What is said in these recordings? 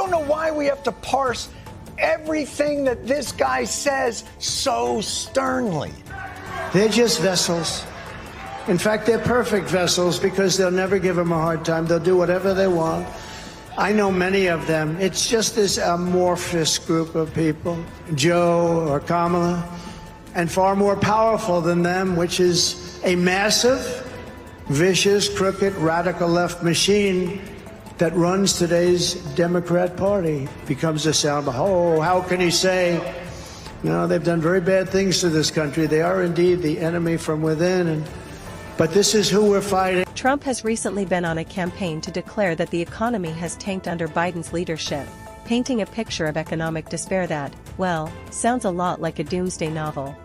don't know why we have to parse everything that this guy says so sternly. They're just vessels. In fact, they're perfect vessels because they'll never give him a hard time. They'll do whatever they want. I know many of them. It's just this amorphous group of people, Joe or Kamala, and far more powerful than them, which is a massive, vicious, crooked, radical left machine that runs today's Democrat Party. Becomes a sound, oh, how can he say, no, they've done very bad things to this country. They are indeed the enemy from within, but this is who we're fighting. Trump has recently been on a campaign to declare that the economy has tanked under Biden's leadership, painting a picture of economic despair that, well, sounds a lot like a doomsday novel.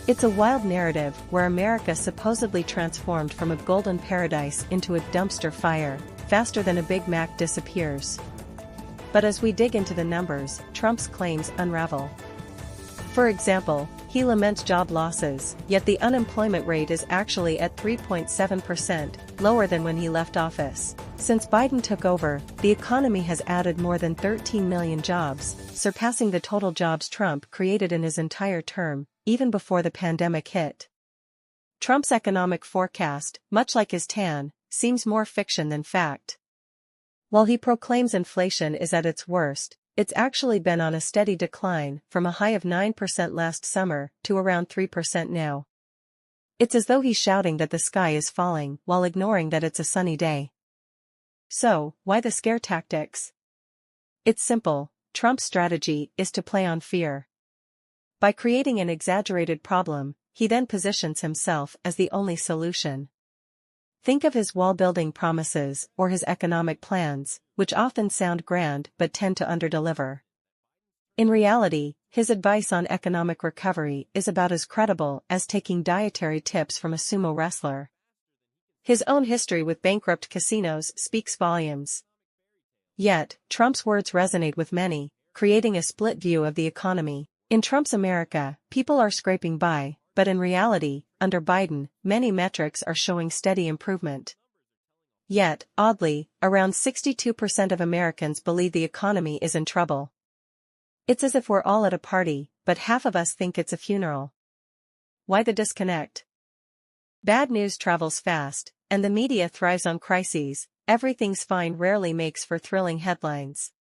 It's a wild narrative where America supposedly transformed from a golden paradise into a dumpster fire, faster than a Big Mac disappears. But as we dig into the numbers, Trump's claims unravel. For example, he laments job losses, yet the unemployment rate is actually at 3.7%, lower than when he left office. Since Biden took over, the economy has added more than 13 million jobs, surpassing the total jobs Trump created in his entire term, even before the pandemic hit. Trump's economic forecast, much like his tan, seems more fiction than fact. While he proclaims inflation is at its worst, it's actually been on a steady decline from a high of 9% last summer to around 3% now. It's as though he's shouting that the sky is falling while ignoring that it's a sunny day. So, why the scare tactics? It's simple. Trump's strategy is to play on fear. By creating an exaggerated problem, he then positions himself as the only solution. Think of his wall-building promises or his economic plans, which often sound grand but tend to underdeliver. In reality, his advice on economic recovery is about as credible as taking dietary tips from a sumo wrestler. His own history with bankrupt casinos speaks volumes. Yet, Trump's words resonate with many, creating a split view of the economy. In Trump's America, people are scraping by, but in reality, under Biden, many metrics are showing steady improvement. Yet, oddly, around 62% of Americans believe the economy is in trouble. It's as if we're all at a party, but half of us think it's a funeral. Why the disconnect? Bad news travels fast, and the media thrives on crises. Everything's fine rarely makes for thrilling headlines.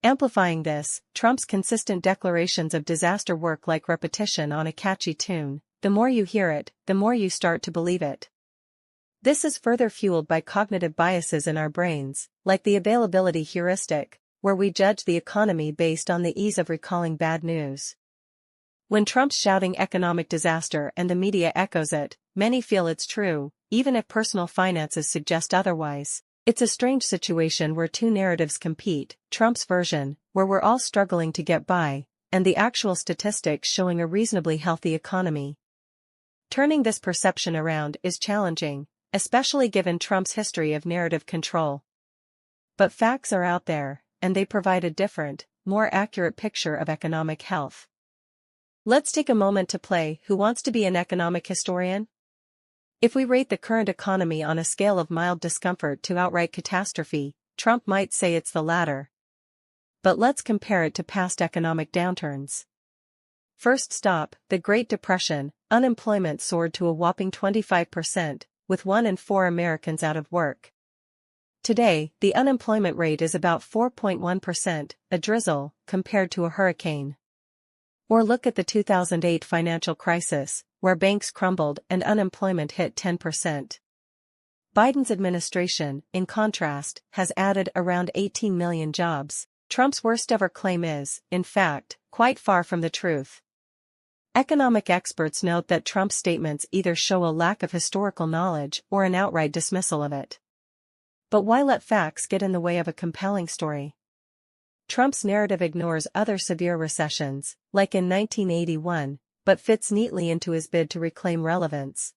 Amplifying this, Trump's consistent declarations of disaster work like repetition on a catchy tune. The more you hear it, the more you start to believe it. This is further fueled by cognitive biases in our brains, like the availability heuristic, where we judge the economy based on the ease of recalling bad news. When Trump's shouting economic disaster and the media echoes it, many feel it's true, even if personal finances suggest otherwise. It's a strange situation where two narratives compete, Trump's version, where we're all struggling to get by, and the actual statistics showing a reasonably healthy economy. Turning this perception around is challenging, especially given Trump's history of narrative control. But facts are out there, and they provide a different, more accurate picture of economic health. Let's take a moment to play Who Wants to Be an Economic Historian? If we rate the current economy on a scale of mild discomfort to outright catastrophe, Trump might say it's the latter. But let's compare it to past economic downturns. First stop, the Great Depression. Unemployment soared to a whopping 25%, with 1 in 4 Americans out of work. Today, the unemployment rate is about 4.1%, a drizzle, compared to a hurricane. Or look at the 2008 financial crisis, where banks crumbled and unemployment hit 10%. Biden's administration, in contrast, has added around 18 million jobs. Trump's worst-ever claim is, in fact, quite far from the truth. Economic experts note that Trump's statements either show a lack of historical knowledge or an outright dismissal of it. But why let facts get in the way of a compelling story? Trump's narrative ignores other severe recessions, like in 1981, but fits neatly into his bid to reclaim relevance.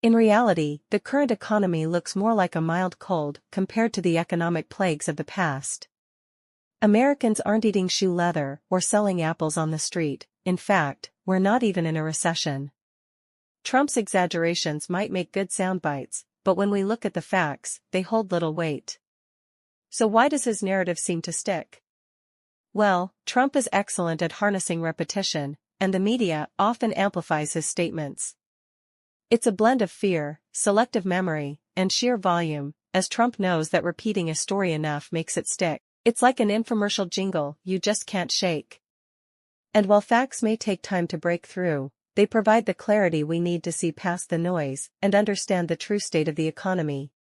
In reality, the current economy looks more like a mild cold compared to the economic plagues of the past. Americans aren't eating shoe leather or selling apples on the street. In fact, we're not even in a recession. Trump's exaggerations might make good sound bites, but when we look at the facts, they hold little weight. So why does his narrative seem to stick? Well, Trump is excellent at harnessing repetition, and the media often amplifies his statements. It's a blend of fear, selective memory, and sheer volume, as Trump knows that repeating a story enough makes it stick. It's like an infomercial jingle you just can't shake. And while facts may take time to break through, they provide the clarity we need to see past the noise and understand the true state of the economy.